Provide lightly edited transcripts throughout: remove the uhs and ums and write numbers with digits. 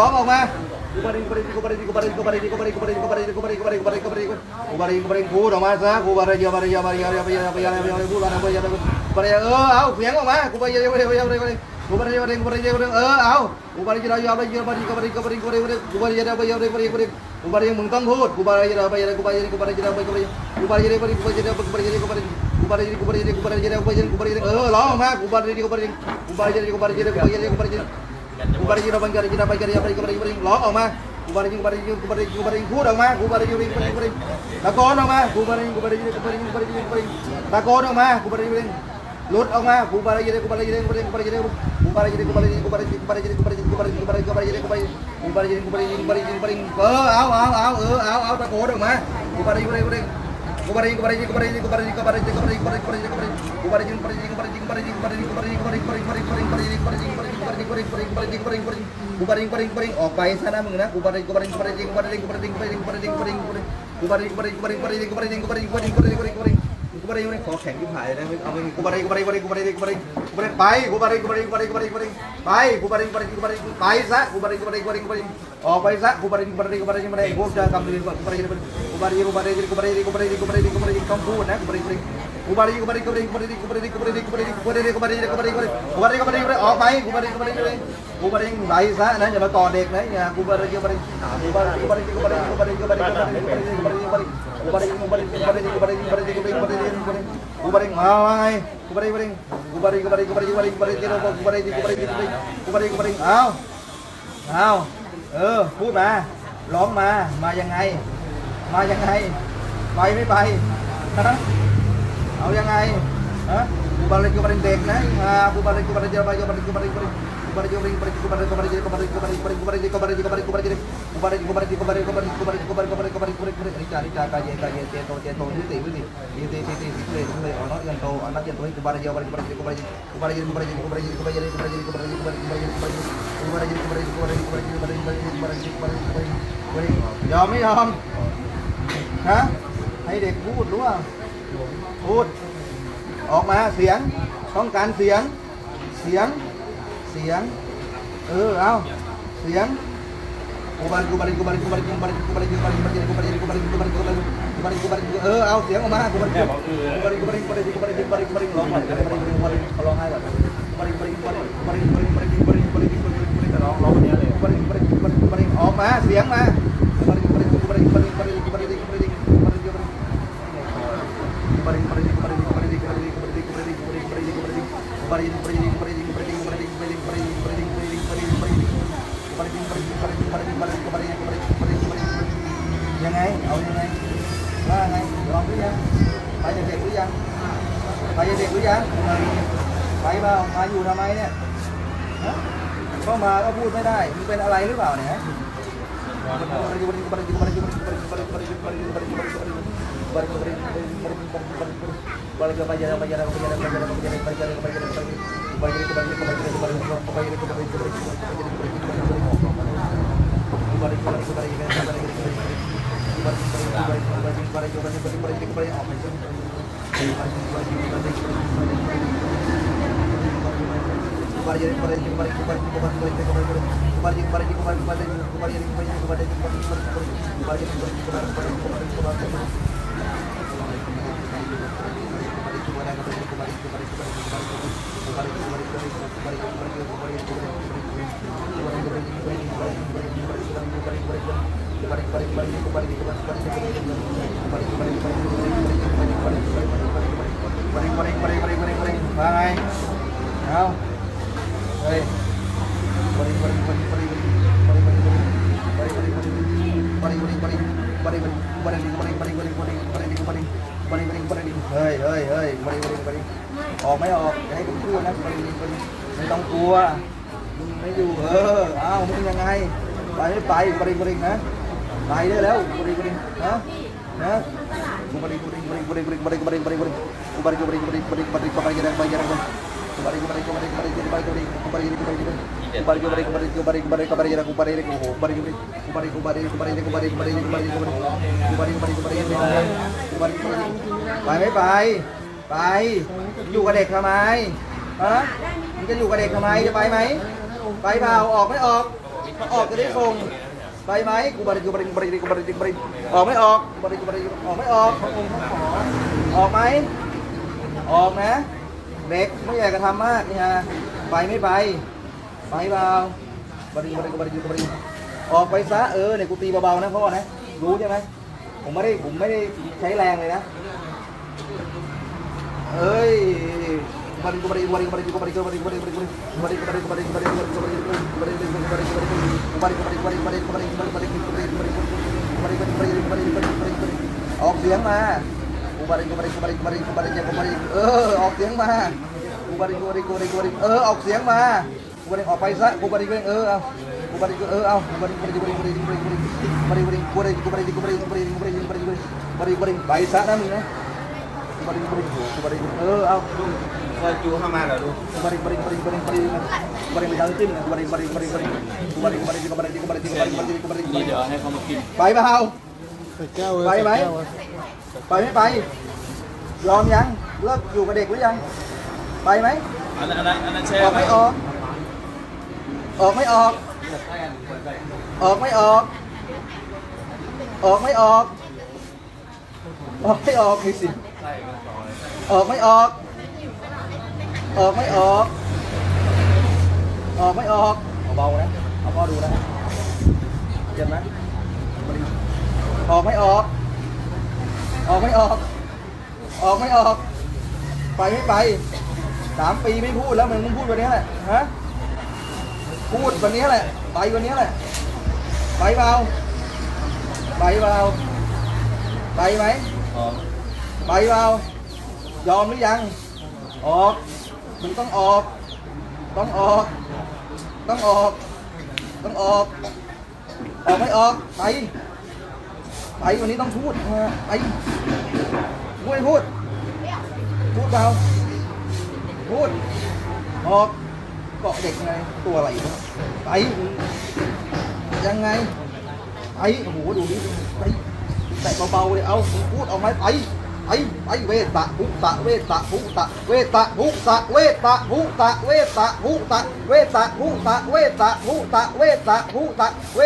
ร้องออกมาพูดออกมาซะกูบารีเอาเสียงออกมากูไปเอามึงต้องพูดกูบารีร้องออกมากูบารีร้องออกมากูบารีพูดออกมากูบารีตะโกนออกมากูบารีตะโกนออกมากูบารีลุดออกมากูบารี เอาตะโกนออกมากูไปออกไปซะนะมึงนะกูขอแข่งที่ผ่านนะเอาไปไปซะออกไปซะพวกจะกำลังต้องพูดนะออกไปกูไปซะนะอย่ามาก่อเด็กนะอย่ากูไปเอาพูดมาร้องมายังไงไปไม่ไปฮะเอายังไงฮะกูบาริเด็กนะกูบาริจะไปยอมไม่ยอมฮะให้เด็กพูดรู้ป่ะพูดออกมาเสียงต้องการเสียงเอาเสียงเอาเสียงออกมาร้องไห้แบบออกมาเสียงมายังไงเอายังไงว่าไงลองหรือยังไปเด็กหรือยังไปมาอยู่ทำไมเนี่ยก็มาก็พูดไม่ได้มึงเป็นอะไรหรือเปล่าเนี่ยว่าไงเอาเฮ้ยออกไม่ออกให้ผมพูดนะไม่ต้องกลัวไม่อยู่อ้าวมึงยังไงไปไม่ไปนะไปได้แล้วนะไปไม่ไปอยู่กับเด็กทำไมฮะมึงจะอยู่กับเด็กทำไมจะไปไหมไปเปล่าออกไม่ออกจะได้ส่งไปไหมออกไม่ออกออกไหมออกนะเด็กไม่อยากจะทำมากนี่ฮะไปไม่ไปเปล่าออกไปซะเนี่ยกูตีเบาๆนะพ่อนะรู้ใช่ไหมผมไม่ได้ใช้แรงเลยนะเอ้ยออกเสียงมาออกเสียงมากู บาริเออออกเสียงมากูบาริออกไปซะกูบาริเออเอากูบาริเอากูบาริไปซะนะมึงนะกูบาริเออเอา ก็จูเข้ามาเหรอลูก กูบาริไปทางจิ้มกูบาริ นี่เดี๋ยวให้เขามากิน ไปเปล่า ไปแก้วเลย ไปไหม แก้วเลย ไปไม่ไปยอมยังเลิกอยู่กับเด็กหรือยังไปไหม อันนั้นแช่ ออกไม่ออกออกไม่ออกออกไม่ออกออกไม่ออกออกไม่ออกมีสิออกไม่ออกออกไม่ออกออกไม่ออกเอาเบานะเอาพ่อดูนะเจ็บไหมออกไม่ออกออกไม่ออกออกไม่ออกไปไม่ไป3 ปีไม่พูดแล้วมึงพูดวันนี้แหละฮะพูดวันนี้แหละไปวันนี้แหละไปเปล่าไปเปล่าไปไหม อ๋อ ไปเปล่ายอมหรือยังออกมึงต้องออกต้องออกต้องออกต้องออกออกไม่ออกไปไปวันนี้ต้องพูดไปพูดให้พูดพูดเปล่าพูดออกเกาะเด็กไงตัวอะไรวะไปยังไงไปโอ้โหดูดิไปแต่เบาๆเลยเอาพูดออกมาไปเวตะภุตะเวตะภุตะเวตะภุตะเวตะภุตะเวตะภุตะเวตะภุตะเวตะภุตะเ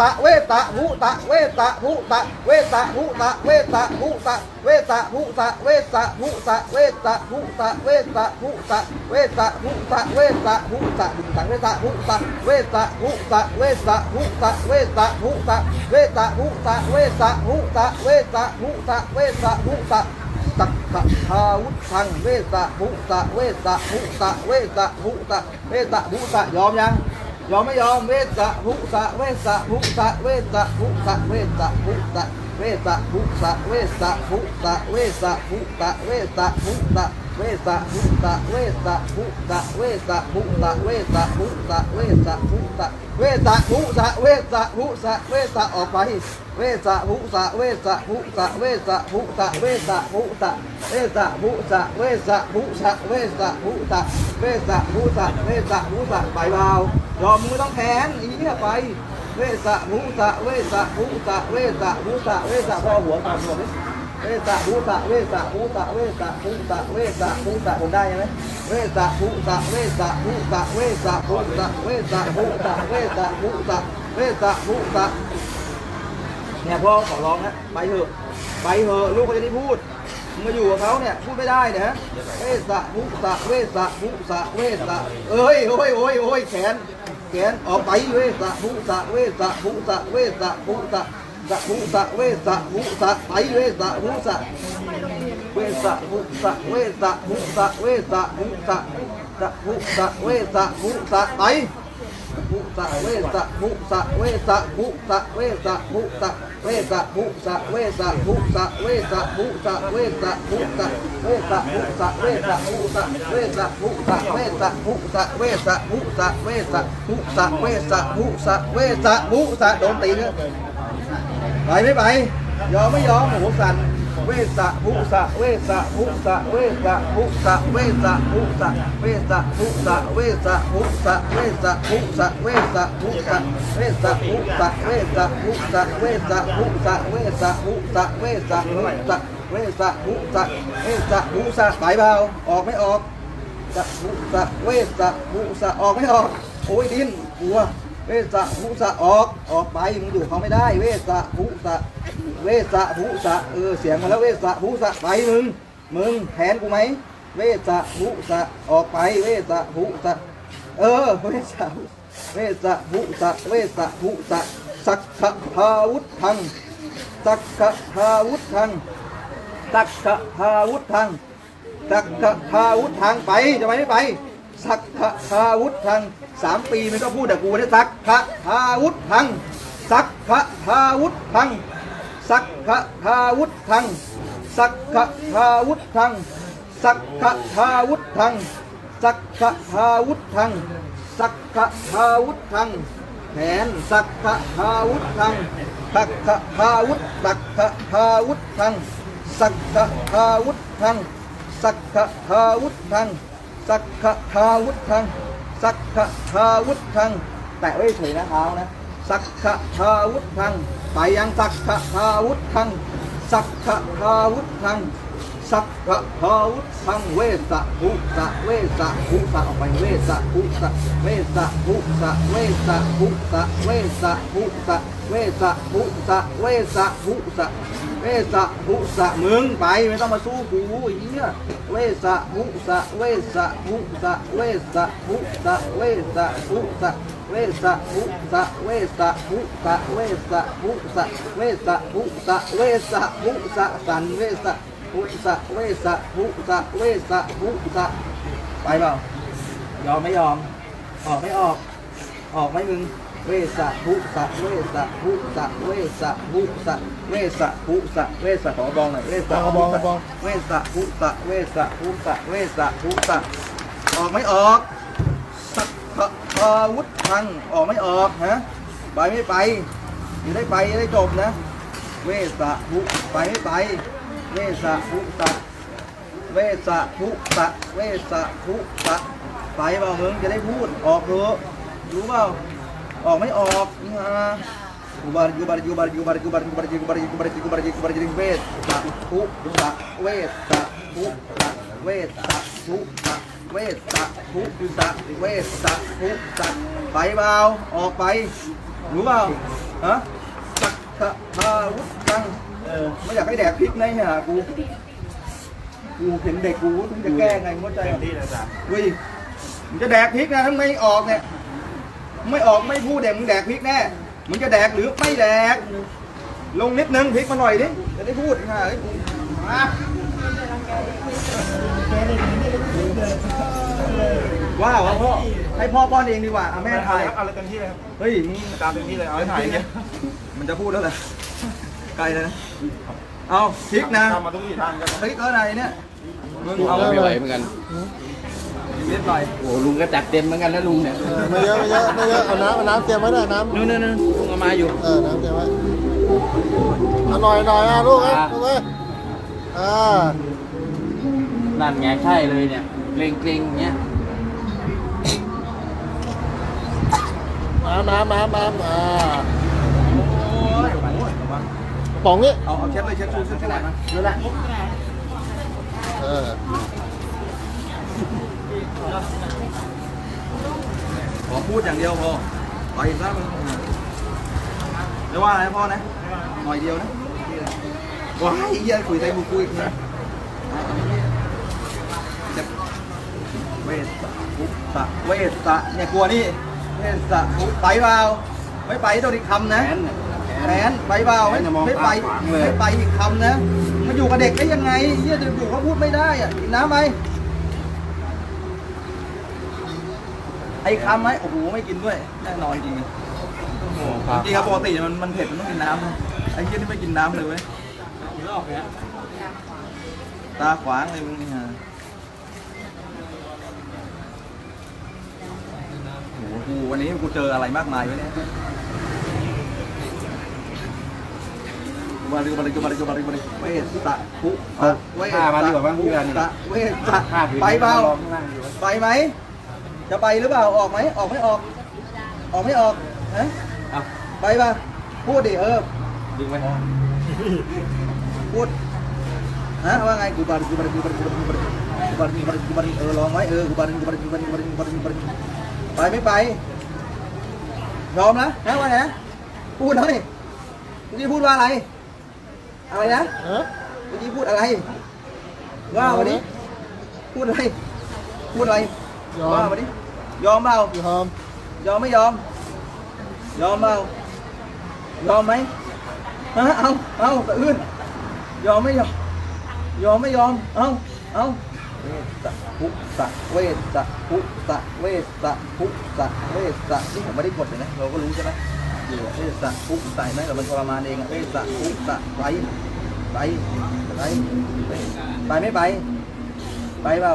วตะภุตะเวตะภุตะเวตะภุตะเวตะภุตะเวตะภุตะเวตะภุตะเวตะภุตะเวตะภุตะเวตะภุตะเวตะภุตะเวตะภุตะเวตะภุตะดึงตังเวตะภุตะเวตะภุตะเวตะภุตะเวตะภุตะเวตะภุตะเวตะภุตะเวตะภุตะเวตะภุตะตักกะทาวุธังเวตะภุตะเวตะภุตะเวตะภุตะเวตะภุตะยอมยังยอมไม่ยอมเวตะภุตะเวตะภุตะเวตะภุตะเวตะภุตะเวตะภุตะเวตะภุตะเวตะภุตะเวตะภุตะเวตะภุตะเวตะภุตะเวตะภุตะเวตะภุตะเวตะภุตะเวตะภุตะเวตะภุตะเวตะออกไปเวตะภุตะเวตะภุตะเวตะภุตะเวตะภุตะเวตะภุตะเวตะภุตะเวตะภุตะเวตะภุตะเวตะภุตะไปเบายอมมึงไม่ต้องแขนอีเนี่ยไปเวตะภุตะเวตะภุตะเวตะภุตะเวตะพอหัวก่อนหัวดิเวตะภุตะเวตะภุตะเวตะภุตะเวตะภุตะผมได้ใช่ไหมเวตะภุตะเวตะภุตะเวตะภุตะเวตะภุตะเวตะภุตะเวตะภุตะเนี่ยพ่อขอร้องนะไปเถอะไปเถอะลูกเขาจะได้พูดมึงมาอยู่กับเขาเนี่ยพูดไม่ได้เนี่ยเวสะภุตะเวสะภุตะเวสะเอ้ยโอ้ยแขนออกไปเวสะภุตะเวสะภุตะเวสะภุตะสะภุตะเวสะภุตะไปเวสะภุตะเวสะภุตะเวสะภุตะเวสะภุตะสะภุตะเวสะภุตะไปภุตะเวสะภุตะเวสะภุตะเวสะภุตะเวสะภุตะเวสะภุตะเวสะภุตะเวสะภุตะเวสะภุตะเวสะภุตะเวสะภุตะเวสะภุตะเวสะภุตะเวสะภุตะเวสะภุตะเวสะภุตะโดนตีเนี่ยไปไม่ไปยอมไม่ยอมโอ้โหสั่นเวสะภุตะเวสะภุตะเวสะภุตะเวสะภุตะเวสะภุตะเวสะภุตะเวสะภุตะเวสะภุตะเวสะภุตะเวสะภุตะเวสะภุตะเวสะภุตะเวสะภุตะเวสะภุตะเวสะภุตะไปเบาออกไม่ออกจะภุตะเวสะภุตะออกไม่ออกโอ้ยดิ้นกลัวเวสะภุตะออกไปมึงอยู่เขาไม่ได้เวสะภุตะเวสะภุตะเสียงมาแล้วเวสะภุตะไปมึงแทนกูไหมเวสะภุตะออกไปเวสะภุตะเวสะเวสะภุตะเวสะภุตะสักขะพาวุธังสักขะพาวุธังสักขะพาวุธังสักขะพาวุธังไปจะไปไม่ไปสักขะพาวุธัง3 ปีมันก็พูดแต่กูได้สักขะพาวุธังสักขะพาวุธังสักขะพาวุธังสักขะพาวุธังสักขะพาวุธัง สักขะทาวุธังสักขะทาวุธังแขนสักขะทาวุธังสักขะทาวุธสักขะทาวุธังสักขะทาวุธังสักขะทาวุธังสักขะทาวุธังสักขะทาวุธังแตะไว้เฉยนะเท้านะสักขะทาวุธังไปยังสักขะทาวุธังสักขะทาวุธังสักขะทาวุธังเวสะภุสะเวสะภุสะออกไปเวสะภุสะเวสะภุสะเวสะภุสะเวสะภุสะเวสะภุสะเวสะภุสะเวสะภุสะมึงไปไม่ต้องมาสู้กูไอ้เหี้ยเวสะภุสะเวสะภุสะเวสะภุสะเวสะภุสะเวสะภุสะเวสะภุสะเวสะภุสะเวสะภุสะเวสะภุสะสันเวสะภุสะเวสะภุสะเวสะภุสะไปเปล่ายอมไม่ยอมออกไม่ออกออกไหมมึงเวสะภุสะเวสะภุสะเวสะภุสะเวสะภุสะเวสะขอบองหน่อยเวสะภุสะเวสะภุสะเวสะภุสะเวสะภุสะออกไม่ออกสักขะทาวุธังออกไม่ออกฮะไปไม่ไปอยู่ได้ไปได้จบนะเวสะภุไปไม่ไปเวสะภุสะเวสะภุสะเวสะภุสะไปเปล่ามึงจะได้พูดออกเถอะรู้เปล่าออกไม่ออกกูบาร์เวสสะภุสะเวสะภุสะเวสะภุสะเวสะภุสะเวสะภุสะไปเปล่าออกไปรู้เปล่าฮะสักขะทาวุธังไม่อยากให้แดกพริกนะฮะกูเห็นเด็กกูต้องจะแก้ไงเข้าใจอ่ะเฮ้ยมึงจะแดกพริกนะถ้าไม่ออกเนี่ยไม่ออกไม่พูดเด็กมึงแดกพริกแน่มึงจะแดกหรือไม่แดกลงนิดนึงพริกมาหน่อยดิจะได้พูดฮะว้าวพ่อให้พ่อป้อนเองดีกว่าแม่ถ่ายอะไรเต็มที่เลยครับเฮ้ยมึง ตามเต็มที่เลยเอาให้ถ่ายอย่างเงี้ย มันจะพูดแล้วแหละไกลเลยนะเอาพริกนะ ทำมาทุกที่ทางกัน พริกเท่าไหร่เนี่ยมึงเอา ไม่ไหวเหมือนกัน นิดหน่อย โอ้ลุงก็จัดเต็มเหมือนกันนะลุงเนี่ย ไม่เยอะเอาน้ำเตรียมไว้ด้วยน้ำ นู่นลุงเอามาอยู่ น้ำเตรียมไว้เอาหน่อยลูกเอ้ยนั่นไงใช่เลยเนี่ยเกรงเงี้ยน้ำโอ้ยมา ป๋องนี้ เอาเช็ดเลยเช็ดชูขึ้นขนาดนั้นนั่นแหละขอพูดอย่างเดียวพอไปซะมึงจะว่าอะไรพ่อนะหน่อยเดียวนะว้ายเยี่ยคุยใจกูคุยนะเวสสะภุสะเวสสะเนี่ยกลัวนี่เวสสะภุไปเปล่าไม่ไปต้องอีกคำนะแผนไปเปล่าไม่ไปอีกคำนะมาอยู่กับเด็กได้ยังไงเยี่ยอยู่เขาพูดไม่ได้อ่ะกินน้ำไหมไอ้คำไหมโอ้โหไม่กินด้วยแน่นอนจริงจริงครับปกติมันเผ็ดมันต้องกินน้ำนะไอ้เยี่ยนี่ไม่กินน้ำเลยเว้ยตาขวางเลยมึงนี่ฮะโอ้โหวันนี้กูเจออะไรมากมายวะเนี่ยบาริเวสสะภุสะเวสสะภุสะเวสสะไปเปล่าไปไหมจะไปหรือเปล่าออกไหมออกไม่ออกออกไม่ออกฮะไปป่ะพูดดิดึงไว้ พูดฮะว่าไงกูบาริลองไว้กูบาริไปไม่ไปยอมนะว่าไงพูดหน่อยเมื่อกี้พูดว่าอะไรนะเมื่อกี้พูดอะไรว่าวันนี้พูดอะไรว่าวันนี้ยอมเปล่ายอมไม่ยอมเปล่ายอมไหมฮะเอาตะอื้นยอมไม่ยอมเอาเวสสะภุสะเวสสะภุสะเวสสะภุสะเวสสะนี่ผมไม่ได้กดเลยนะเราก็รู้ใช่ไหมเวสสะภุสะไหมแต่มันทรมานเองอะเวสสะภุสะไปไม่ไปไปเปล่า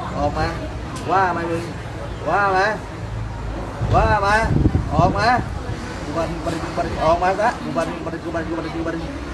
ออกมาว่ามามึงว่ามาว่ามาออกมาออกมาซะ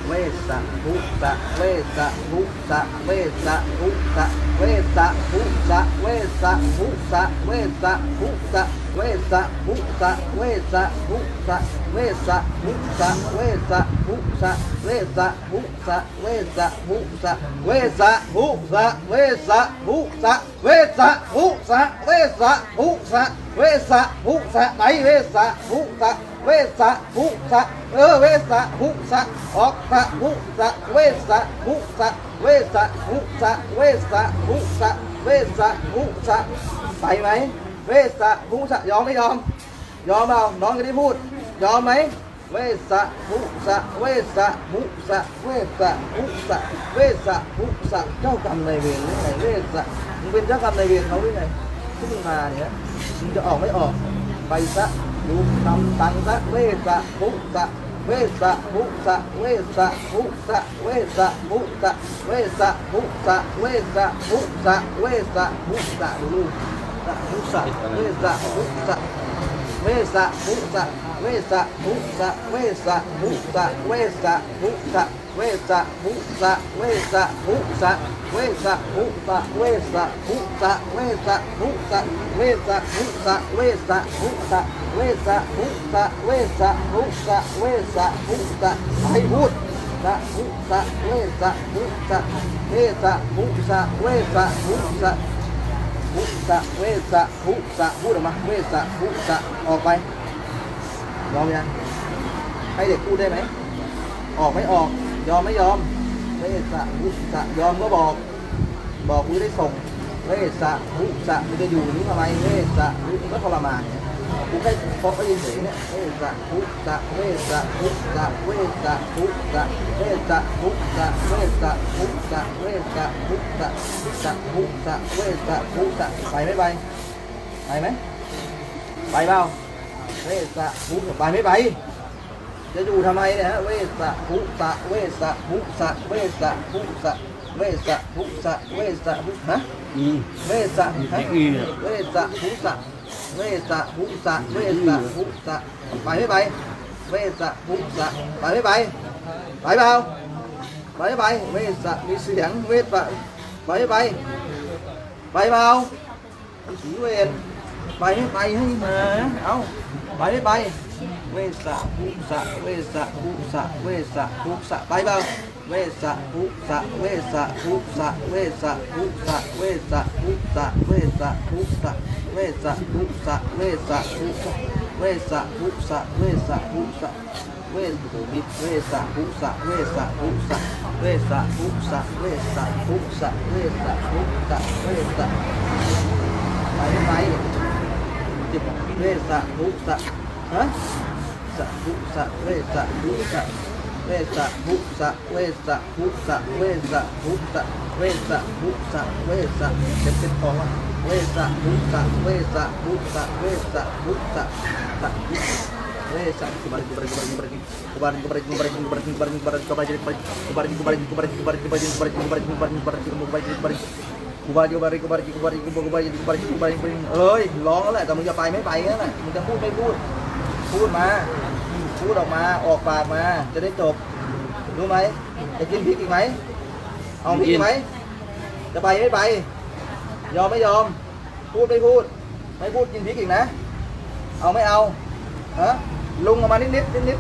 เวสะภุสะเวสะภุสะเวสะภุสะเวสะภุสะเวสะภุสะเวสะภุสะเวสะภุสะเวสะภุสะเวสะภุสะเวสะภุสะเวสะภุสะเวสะภุสะเวสะภุสะเวสะภุสะเวสะภุสะเวสะภุสะเวสะภุสะไหนเวสะภุสะเวสะภุสะเวสะภุสะออกสะภุสะเวสะภุสะเวสะภุสะเวสะภุสะเวสะภุสะไปไหมเวสะภุสะยอมไม่ยอมยอมเปล่าน้องจะได้พูดยอมไหมเวสะภุสะเวสะภุสะเวสะภุสะเวสะภุสะเจ้ากรรมนายเวรหรือไงเวสะมึงเป็นเจ้ากรรมนายเวรเขาหรือไงที่มึงมาเนี่ยมึงจะออกไม่ออกไปซะดูทำตังซะเวสะภุสะเวสะภุสะเวสะภุสะเวสะภุสะเวสะภุสะเวสะภุสะเวสะภุสะดูภุสะเวสะภุสะเวสะภุสะเวสะภุสะเวสะภุสะเวสะภุสะเวสะภุสะเวสะภุสะเวสะภุสะเวสะภุสะเวสะภุสะเวสะภุสะเวสะภุสะเวสะภุสะเวสะภุสะเวสะภุสะให้พูดสะภุสะเวสะภุสะเวสะภุสะเวสะภุสะภุสะเวสะภุสะพูดออกมาเวสะภุสะออกไปยอมยังให้เด็กพูดได้ไหมออกไม่ออกยอมไม่ยอมเวสะภุสะยอมก็บอกกูได้ส่งเวสะภุสะมึงจะอยู่นี่ทำไมเวสะมึงก็ทรมานเนี่ยกูแค่พบไปยินเสียงเนี่ยเวสะภุสะเวสะภุสะเวสะภุสะเวสะภุสะเวสะภุสะเวสะภุสะสะภุสะเวสะภุสะไปไม่ไปไปไหมไปเปล่าเวสะภุสะไปไม่ไปจะอยู่ทำไมเนี่ยฮะเวสะภุสะเวสะภุสะเวสะภุสะเวสะภุสะเวสะภุฮะเวสะฮะเวสะภุสะเวสะภุสะเวสะภุสะไปไม่ไปเวสะภุสะไปไม่ไปไปเปล่าไปไม่ไปเวสะมีเสียงเวสะไปไม่ไปไปเปล่าสีเวรไปไม่ไปให้มาเอาไปไม่ไปเวสะภุสะเวสะภุสะเวสะภุสะไปเปล่าเวสะภุสะเวสะภุสะเวสะภุสะเวสะภุสะเวสะภุสะเวสะภุสะเวสะภุสะเวสะภุสะเวสะภุสะเวสะเวสะภุสะเวสะภุสะเวสะภุสะเวสะภุสะเวสะภุสะเวสะไปไปจิบเวสะภุสะฮะสะภุสะเวสะภุสะเวสะภุสะเวสะภุสะเวสะภุสะเวสะภุสะเวสะเป็นของว่าเวสะภุสะเวสะภุสะเวสะภุสะสะเวสะกูบาริเอ้ยร้องแล้วแหละแต่มึงจะไปไม่ไปนั่นแหละมึงจะพูดไม่พูดพูดมาพูดออกมาออกปากมาจะได้จบรู้ไหมจะกินพริกอีกไหมเอาพริกอีกไหมจะไปไม่ไปยอมไม่ยอมพูดไม่พูดไม่พูดกินพริกอีกนะเอาไม่เอาฮะลุงออกมานิด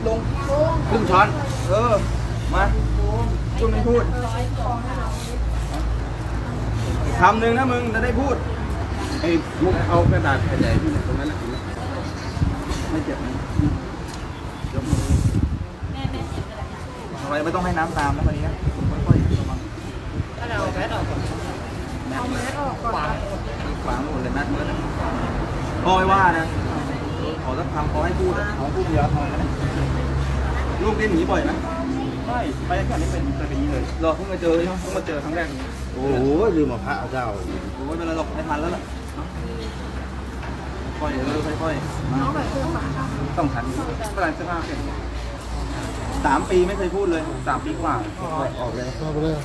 ลุงครึ่งช้อนมาพูดไม่พูด คำหนึ่งนะมึงจะได้พูด ไอ้มุกเอากระดาษแผ่นใหญ่ที่ตรงนั้นนะ ไม่เจ็บนะยกมือทำไมไม่ต้องให้น้ำตามนะวันนี้นะค่อยๆระวัง เอาแมสออกก่อน แม่ เอาแมสออกก่อน ขวางหมดเลยนัดเมื่อนะพ่อไม่ว่านะขอสักคำขอให้พูดขอพูดเยอะพอแล้วนะลูกเล่นหนีบ่อยไหม ไม่ไปแค่นี้เป็นอย่างนี้เลย รอเพิ่งมาเจอใช่ไหมเพิ่งมาเจอครั้งแรก โอ้โหลืมมาพระเจ้า โอ้ยเป็นไรหรอกไม่ทันแล้วล่ะค่อยๆค่อยๆมา น้องแบบคือฝาค่ะ ต้องทัน เมื่อไหร่จะมาเป็น 3 ปีไม่เคยพูดเลย 3 ปีกว่า ออกเลยเข้าไปเลย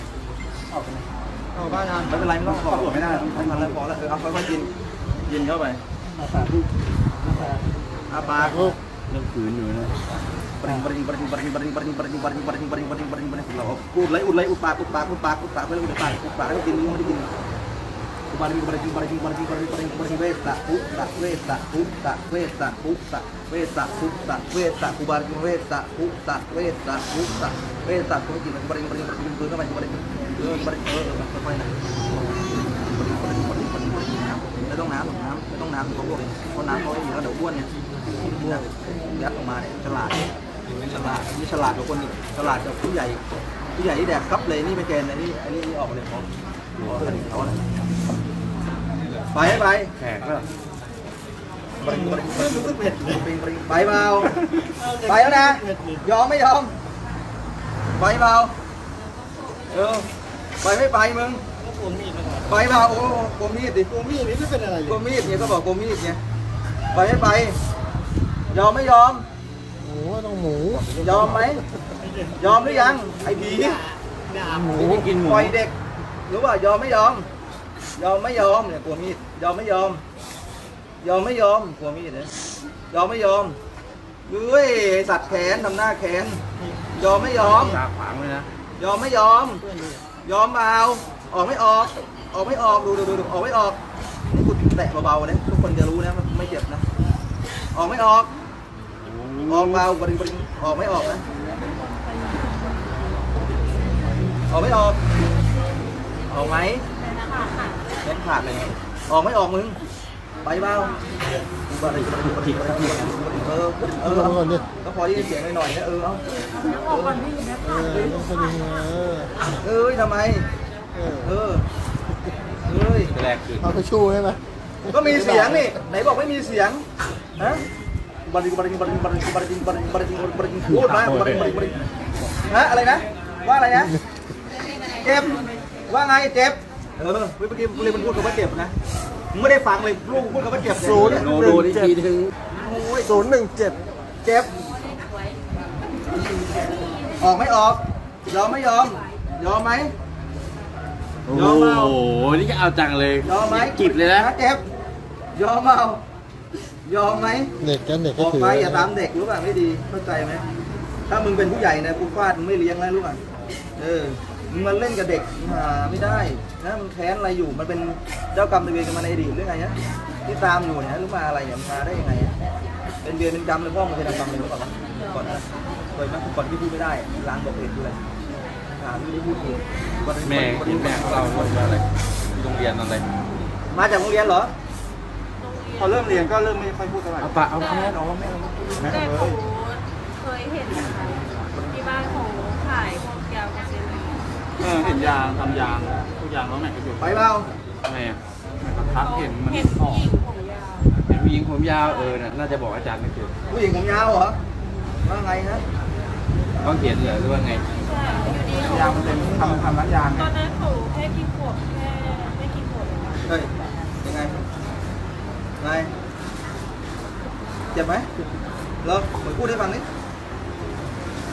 เอาบ้านงานไม่เป็นไรไม่ต้องขอไม่ได้ไม่ทันแล้วพอแล้วเอาค่อยๆกินกินเข้าไปอาปาก ลูก เรื่องขืนอยู่นะ ปริงเราพูดเลยอุดเลยอุดปากไม่ต้องอุดปากให้กินไม่ได้กินเวสะพุตะเวสะพุตะเวสะพุตะเวสะพุตะเวสะอุบาริเวสะพุตะเวสะพุตะเวสะพุกินบริปืนเข้าไปบริค่อยๆนะไม่ต้องน้ำไม่ต้องน้ำเขาพวกนี้เพราะน้ำเขาอยู่แล้วเดี๋ยวอ้วนเนี่ยยัดออกมาเนี่ยฉลาดนี่ฉลาดกว่าคนฉลาดกว่าผู้ใหญ่ที่แดกครับเลยนี่ไม่แกนอันนี้ออกเลยพอสนิทเขาเลยไป แขกก็ ไปเบาไปแล้วนะยอมไม่ยอมไปเบาไปไม่ไปมึงไปเบาโอ้โกมีดดิ กูมีดนี่ไม่เป็นอะไรเล โก ย มีดเนี่ยก็บอกโกมีดเนี่ยไปไม่ไปยอมไม่ยอม หมูต้องหมู ยอมไหมยอมหรือยังไอ้ผี หมู ไม่กินหมู ปล่อยเด็กรู้ป่ะยอมไม่ยอมเนี่ยกลัวมีดยอมไม่ยอมกลัวมีดเนี่ยยอมไม่ยอมเฮ้ยสัตว์แขนทำหน้าแขนยอมไม่ยอม ตาขวางเลยนะ ยอมไม่ยอมเปล่าออกไม่ออกดูออกไม่ออกนี่กูแตะเบาๆนะทุกคนจะรู้นะมันไม่เจ็บนะออกไม่ออกเบาบริออกไม่ออกนะออกไม่ออกออกไหมเล่นขาดเลยออกไม่ออกมึงไปเบาบริก็พอที่จะเสียงหน่อยๆนะเอา ออกก่อนพี่แมส ต้องสลิงทำไมเฮ้ย แรกคือ เอาไปชูใช่ไหม ก็มีเสียงนี่ไหนบอกไม่มีเสียงฮะพูดมาฮะอะไรนะว่าอะไรนะเจ็บว่าไงเจ็บเมื่อกี้เรียนมันพูดคำว่าเจ็บนะมึงไม่ได้ฟังเลยลูกพูดคำว่าเจ็บ โดนอีกทีถึง 017 เจ็บออกไม่ออกยอมไม่ยอมไหม โอ้โหนี่ก็เอาจังเลย ยอมไหม จิบเลยนะ เจ็บยอมไหม เด็กกันเด็ก อ ก็ อก ถือ ไปอย่าตามเด็กรู้ป่ะไม่ดีเข้าใจไหมถ้ามึงเป็นผู้ใหญ่นะกูฟาดมึงไม่เลี้ยงแล้วรู้ป่ะมึงมาเล่นกับเด็กไม่ได้นะมึงแค้นอะไรอยู่มันเป็นเจ้ากรรมนายเวรกันมาในอดีตหรือไงนะที่ตามอยู่เนี่ยรู้มาอะไรเนี่ยมาได้ยังไงเป็นเวรเป็นกรรมเลยพ่อมึงเคยทำกรรมเลยหรือเปล่าก่อนเคยไหมก่อนที่พูดไม่ได้ล้างบอกเหตุด้วยไม่ได้พูดเอง แม่กินแม่ของเราว่าอะไรโรงเรียนอะไร มาจากโรงเรียนเหรอพอเริ่มเรียนก็เริ่มไม่ค่อยพูดเท่าไหร่ เอาปะเอาแม่เอาแม่ แต่หนูเคยเห็นนะคะที่บ้านของขายพวกแก้วกาแฟ เห็นยางทำยางทุกอย่างแล้วแม่ก็อยู่ ไปเปล่า แม่กระทะเห็นมัน เห็น อ ผู้ อก หญิงผมยาว เห็นผู้หญิงผมยาวน่าจะบอกอาจารย์ไม่ถูก ผู้หญิงผมยาวเหรอว่าไงฮะ ต้องเขียนเหรอหรือว่าไง ใช่อยู่ดี ยางมันเป็นทำร้านยาง ตอนนั้นเขาแค่กินขวบแค่ไม่กินขวบ เฮ้ยยังไงเจ็บไหมเหรอเหมือนพูดให้ฟังนิด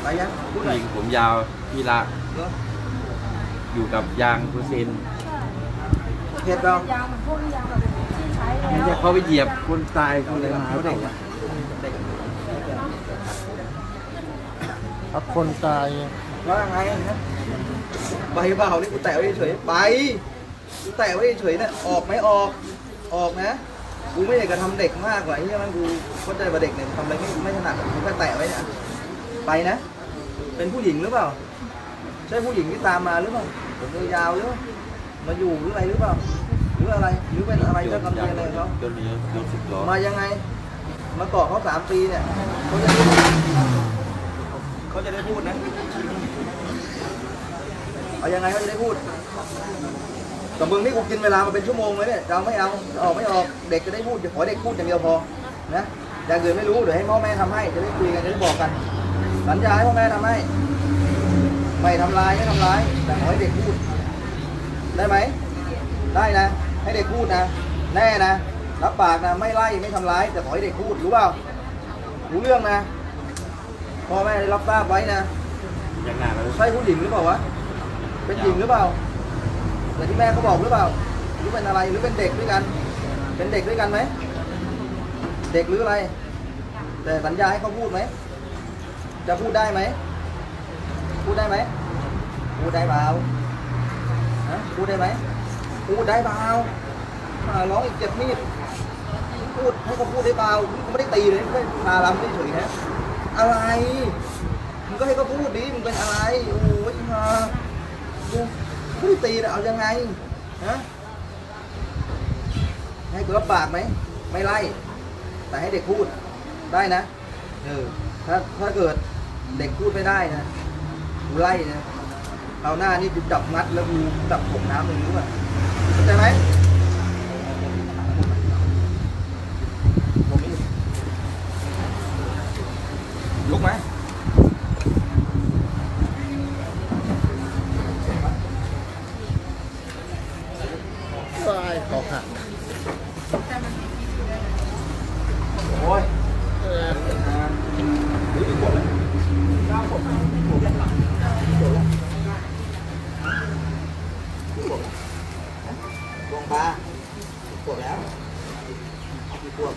ไปยังพูดห ผู้ น่อ ห ย ญิงผมยาวพี่ละ เหรอ อยู่กับยางเปอร์เซ็นต์ เผ็ดเปล่าย าวเหมือนพวกยาวแบบที่ใช้แล้ ไม่ใช่ ว เขาไปเหยียบคนตายคนอะไรมา เด็ก เปล่า เด็ก ครับคนตายไง ว่าไงนะไปเปล่านี่กูแตะไว้เฉยไปกูแตะไว้เฉยเนี่ยออกไหมออกนะกูไม่อยากจะทำเด็กมากกว่าไอ้เนี่ยมันกูเข้าใจว่าเด็กเนี่ยทำอะไรไม่ถนัดกูแค่แตะไว้เนี่ยไปนะ เป็นผู้หญิงหรือเปล่าใช่ผู้หญิงที่ตามมาหรือเปล่าผมยาวหรือเปล่า มาอยู่หรืออะไรหรือเปล่าหรืออะไรหรือเป็นอะไรเจ้ากรรมนายอะไรเขา จนนี้รถสิบล้อ มายังไงมาเกาะเขา3 ปีเนี่ยเขาจะได้พูดนะเอายังไงเขาจะได้พูดกับมึงนี่กูกินเวลามาเป็นชั่วโมงเลยเนี่ยจะเอาไม่เอาจะออกไม่ออกเด็กจะได้พูดขอเด็กพูดอย่างเดียวพอนะอย่างอื่นไม่รู้เดี๋ยวให้พ่อแม่ทำให้จะได้คุยกันจะได้บอกกันสัญญาให้พ่อแม่ทำให้ไม่ทำร้ายไม่ทำร้ายแต่ขอให้เด็กพูดได้ไหมได้นะให้เด็กพูดนะแน่นะรับปากนะไม่ไล่ไม่ทำร้ายแต่ขอให้เด็กพูดรู้เปล่ารู้เรื่องนะพ่อแม่ได้รับทราบไว้นะ ยังหนาเลย ใช่ผู้หญิงหรือเปล่าวะเป็นหญิงหรือเปล่าแต่ที่แม่เขาบอกหรือเปล่าหรือเป็นอะไรหรือเป็นเด็กด้วยกัน เป็นเด็กด้วยกันไหมเด็กหรืออะไร แต่สัญญาให้เขาพูดไหมจะพูดได้ไหมพูดได้ไหมพูดได้เปล่าฮะพูดได้ไหมพูดได้เปล่าร้องอีกเจ็บมีดพูดให้เขาพูดได้เปล่าเขาไม่ได้ตีเลยไม่ได้พาลำเฉยๆนะอะไรมึงก็ให้เขาพูดดิมึงเป็นอะไรโอ้ยมาดูไม่ได้ตีนะเอายังไงฮะให้กูรับปากไหมไม่ไล่แต่ให้เด็กพูดได้นะถ้าเกิดเด็กพูดไม่ได้นะกูไล่นะเอาหน้านี่กูจับมัดแล้วกูจับผมน้ำมึงรู้ป่ะเข้าใจไหมลุกไหม ตายขอหัก โอ้ย เออ หรืออีกขวดเลย9 ขวดดวงตาขวดแล้วกี่ขวด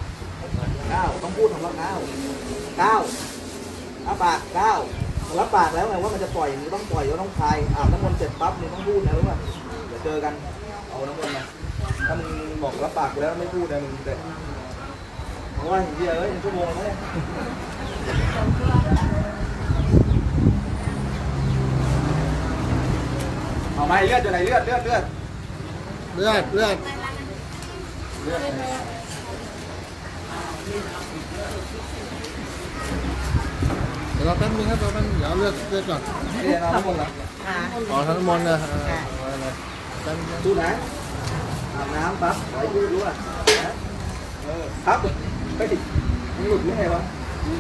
9ต้องพูดคำว่า9รับปาก9รับปากแล้วไงว่ามันจะปล่อยมึงต้องปล่อยก็ต้องคายอาบน้ำมนต์เสร็จปั๊บมึงต้องพูดนะรู้ป่ะเดี๋ยวเจอกันเอาน้ำมนต์มาถ้ามึงบอกรับปากแล้วไม่พูดนะมึงเสร็จเพราะว่าเฮีย1 ชั่วโมงแล้วเนี่ยเอาไปเลือดอยู่ไหนเลือด เลือด เดี๋ยวเราแป๊บนึงครับเราแป๊บนึงเดี๋ยวเอาเลือดก่อน นี่น้ำมนต์เหรอ อ๋อทั้งน้ำมนต์นะแป๊บนึง พูดนะอาบน้ำปั๊บขอให้พูดรู้อ่ะครับไปดิมึงหลุดหรือไงวะ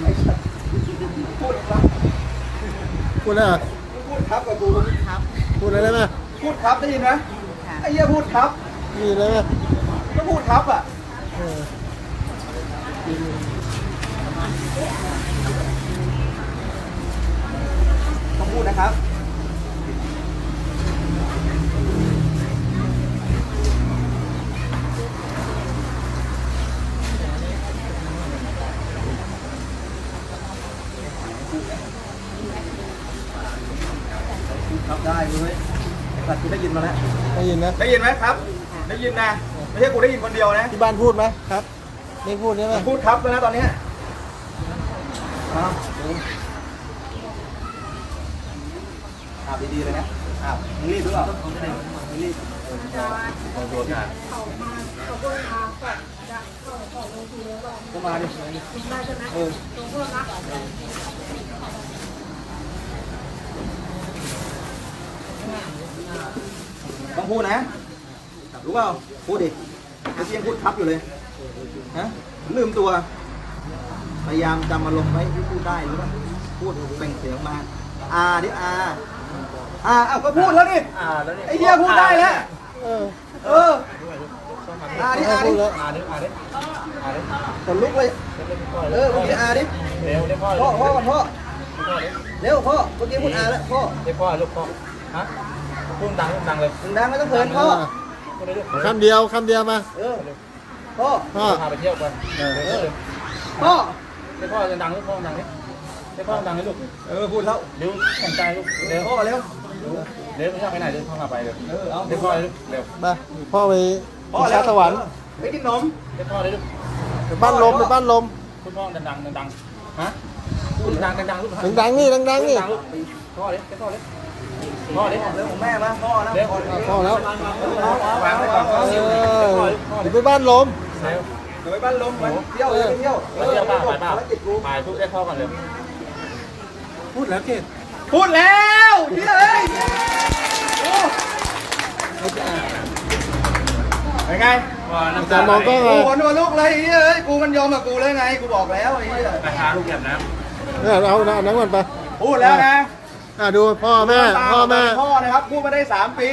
ไอ้สัตว์พูดครับ พูดได้เหรอ พูดครับกับกู พูดอะไรได้ไหม พูดครับได้ยินไหมไอ้เหี้ยพูดครับ มีอะไรไหม ก็พูดครับอ่ะ เออ ต้องพูดนะครับครับได้เลยสัตว์กูได้ยินมาแล้ว ได้ยินนะ ได้ยินไหมครับ ได้ยินนะ ไม่ใช่กูได้ยินคนเดียวนะ ที่บ้านพูดไหมครับไม่พูดใช่ไหม พูดครับแล้วนะตอนเนี้ยอ้าวอาบดีๆเลยนะอาบมึงรีบหรือเปล่ามึงรีบ ของตัวงาน ก็มาดิเออต้องพูดนะ รู้เปล่า พูดดิเมื่อกี้ยังพูดครับอยู่เลยฮะลืมตัว พยายามจำอารมณ์ไว้ที่พูดได้หรือเปล่าพูดเปล่งเสียงมาดิเอาก็พูดแล้วนี่ แล้วนี่ ไอ้เหี้ยพูดได้แล้ว เออ เออดิ พูดแล้ว ขนลุกเลยเมื่อกี้ดิ เร็วเรียกพ่อ พ่อก่อนพ่อเร็วพ่อเมื่อกี้พูดแล้วพ่อ เรียกพ่อลูกพ่อฮะพูดดังเลย ถึงดังไม่ต้องเขินพ่อ พูดเลยลูก คำเดียวมา พ่อ พ่อ พาไปเที่ยวกันเร็ว พ่อ เรียกพ่อดังลูกพ่อดังนี่เรียกพ่อดังให้ลูก พูดแล้ว เร็วแข่งใจลูกเร็ว พ่อเร็ว เร็วไม่ใช่ไปไหนเร็วพ่อมาไปเร็ว เอา เรียกพ่อเลยลูกเร็ว มาพ่อไป พ่อ ชา แล้ว สวรรค์ ไปกินนม เรียกพ่อเลยลูก ไปบ้านลมพูดพ่อดังฮะพูดดังลูก ดังๆนี่ ลูกพ่อเลยเรียกพ่อเลย พ่อเดี๋ยวเรื่องของแม่มาพ่อนะพ่อ พ่อแล้ว วางไว้ก่อน เดี๋ยวไปบ้านลม เร็ว เดี๋ยวไปบ้านลมไปเที่ยวไปเที่ยว ไปเที่ยวป่ะไปป่ะ ภารกิจกู ไปทุกได้พ่อก่อนเร็ว พูดแล้วเฮียเอ้ยโอ้ เป็นไงว่าน้ำ อาจารย์มองกล้องเล กู ย หัวหนวดลูกเลยเฮียเอ้ยกูมันยอมกับกูเลยไงกูบอกแล้วไอ้เฮีย ราคาลูกเก็บน้ เนี่ยเอาน้ำก่อนไป พูดแล้วนะ ดูพ่อแม่พ่อแม่ พ่อนะครับพูดมาได้3 ปี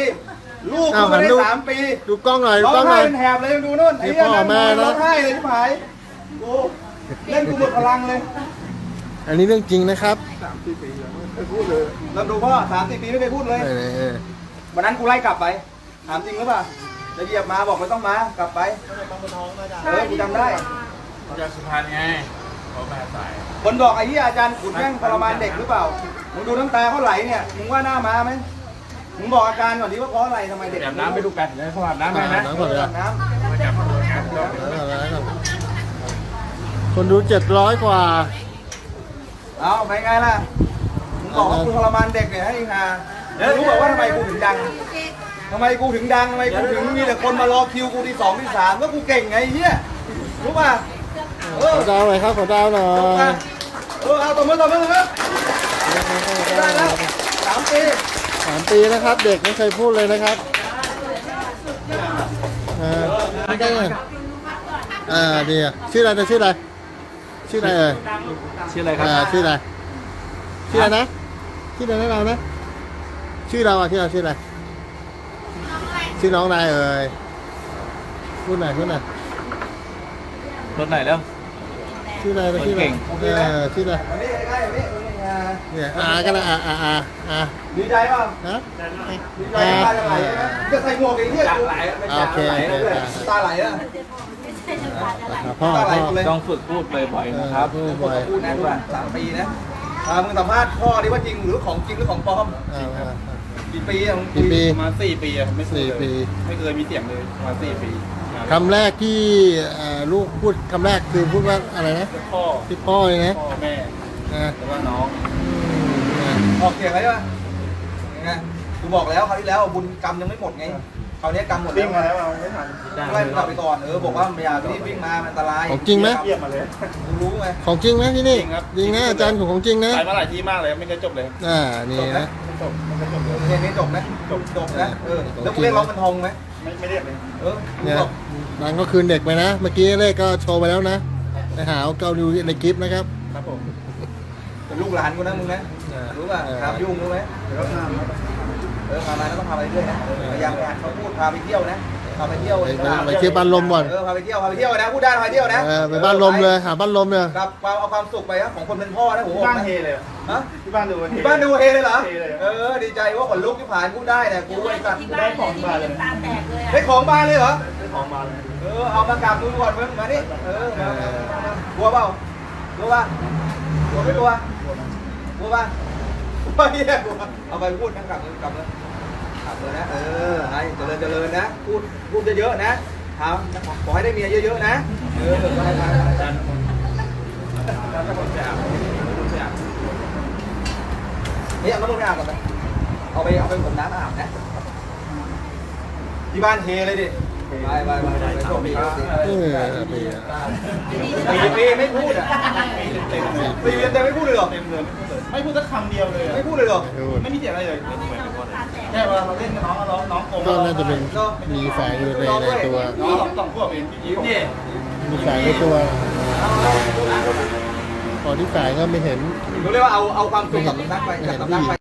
ลูก อ้า พู ว ดมาได้ ลูก 3 ปี ดูกล้องหน่อยดู ร้อก ล้อง ง ห ไห้ น่อย เป็นแถบเลยดูนู่นไอ้เหี้ย พ่อแม่นะ ร้องไห้เลยที่ผายกูเล่นกูหมดพลังเลย อันนี้เรื่องจริงนะครับ แล้วดูพ่อ3-4 ปีไม่เคยพูดเลย วันนั้นกูไล่กลับไปถามจริงหรือเปล่าจะเหยียบมาบอกไม่ต้องมากลับไปกูจำได้ ำจากสุพรรณไงเขาแม่สาย คนบอกไอ้เหี้ยอาจารย์ขุนแม่งทรมานเด็กหรือเปล่ามึงดูน้ำตาเขาไหลเนี่ยมึงว่าหน้าม้าไหมมึงบอกอาการก่อนดิว่าเพราะอะไรทำไมเด็ก เก็บน้ำไปลูกแปดเลยเขาอาบน้ำไปนะ น้ำก่อนเลย น้ำ มาจับตัวนะ คนดู700 กว่า เอาไปไงล่ะมึงบอกว่ากูทรมานเด็กเนี่ยให้ฮารู้บอกว่าทำไมกูถึงดังทำไมกูถึงมีแต่คนมารอคิวกูที่2 ที่ 3ก็กูเก่งไงเฮียรู้ป่ะขอดาวหน่อยครับขอดาวหน่อย เอาตัวมือได้แล้ว3 ปี 3 ปีนะครับ เด็กไม่เคยพูดเลยนะครับไม่ได้เลยดีอ่ะชื่ออะไรชื่ออะไรชื่ออะไรเอ่ย ชื่ออะไรครับ ชื่ออะไรชื่ออะไรนะชื่ออะไรนะเรานะชื่อเราชื่อเราชื่ออะไรชื่อน้องนายเอ่ยพูดหน่อย รถไหนแล้ว ชื่ออะไรชื่ออะไรชื่ออะไร วันนี้ใกล้ๆนี่ เนี่ยก็แล้วดีใจป่ะ ฮะ ดีใจตาจะไหลนะจะใส่หมวกอย่างเงี้ย จากไหล โอเค ตาไหลอ่ะ พ่อ ต้องฝึกพูดบ่อยๆนะครับ พูดบ่อย พูดนะด้วย3 ปีนะมึงสัมภาษณ์พ่อดิว่าจริงหรือของจริงหรือของปลอมกี่ปีอ่ะ กี่ปี ประมาณ4 ปีอะไม่เคย 4 ปี ไม่เคยมีเสียงเลยประมาณ4 ปี คำแรกที่ลูกพูดคำแรกคือพูดว่าอะไรนะ พ่อ ที่พ่อเลยนะ พ่อแม่ นะ แล้วก็น้อง ออกเสียงอะไรป่ะไงกูบอกแล้วคราวที่แล้วบุญกรรมยังไม่หมดไงคราวนี้กรรมหมด วิ่งมาแล้วเราไม่ทัน ไล่มันกลับไปก่อนบอกว่าไม่อยากรีบวิ่งมามันอันตราย ของจริงไหม เยี่ยมมาเลย มึงรู้ไง ของจริงไหมที่นี่ จริงครับ จริงนะอาจารย์ของจริงนะ ไปมาหลายที่มากเลยไม่เคยจบเลย นี่นะ จบไม่เคยจบเลย เรียนนี้จบไหมจบนะแล้วกูเรียกร้องมันทองไหม ไม่เรียกเลย เนี่ยนางก็คืนเด็กไปนะ เมื่อกี้เลขก็โชว์ไปแล้วนะไปหาเอาเกาดูในคลิปนะครับ ครับผม เป็นลูกหลานกูนะมึงนะรู้ป่ะห้ามยุ่งรู้ไหมพามาแล้วต้องพาไปเรื่อยนะพยายามไปหัดเขาพูดพาไปเที่ยวนะพาไปเที่ยว ไปเที่ยวบ้านลมก่อน พาไปเที่ยวนะพูดได้พาไปเที่ยวนะ ไปบ้านลมเลยหาบ้านลมเลย กับเอาความสุขไปครับของคนเป็นพ่อนะหัว ที่บ้านเฮเลย ฮะ ที่บ้านดู ที่บ้านดูเฮเลยเหรอดีใจว่าขนลุกที่ผ่านพูดได้นะกูไอ้สัตว์ ที่บ้านของบ้านเลยตาแตกเลย ได้ของบ้านเลยเหรอ ได้ของมาเลย เอามากราบดูก่อนมึงมานี่มากลัวเปล่ากลัวป่ะกลัวไม่กลัวกลัวป่ะกลัวเฮียกลัวเอาไปพูดนะกลับเลยกลับเลยนะให้เจริญนะพูดเยอะๆนะถามขอให้ได้เมียเยอะๆนะไป นี่เอาน้ำมันไปอาบก่อนไปเอาไปผมน้ำอาบนะที่บ้านเฮเลยดิไปโชคดีปีไม่พูดอ่ะปีเต็มไม่พูดเลยหรอ ไม่พูดสักคำเดียวเลย ไม่พูดเลยหรอ ไม่มีเสียงอะไรเลยแค่เวลาเราเล่นกับน้องน้องโกง ก็น่าจะเป็นมีแฝงอยู่ในตัว น้อง2 ขวบเองยิ้มเนี่ย มีแฝงในตัวพอที่แฝงก็ไม่เห็น รู้เลยว่าเอาความสุขกับสำนักไป